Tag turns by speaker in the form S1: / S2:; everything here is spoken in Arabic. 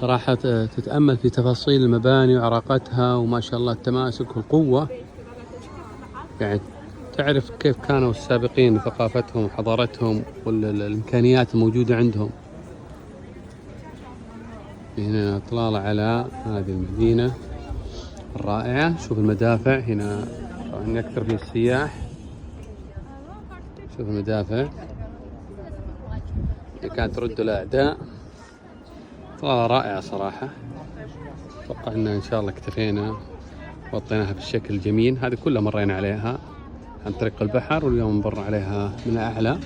S1: صراحة تتأمل في تفاصيل المباني وعراقتها وما شاء الله التماسك والقوة، يعني تعرف كيف كانوا السابقين وثقافتهم وحضارتهم والإمكانيات الموجودة عندهم. هنا إطلالة على هذه المدينة الرائعة. شوف المدافع هنا، طبعا يكثر فيه السياح. شوف المدافع اللي كانت ترد الأعداء. إطلالة رائعة صراحة. أتوقع إن شاء الله اكتفينا وغطيناها بالشكل الجميل. هذه كلها مرينا عليها عن طريق البحر، واليوم نمر عليها من أعلى.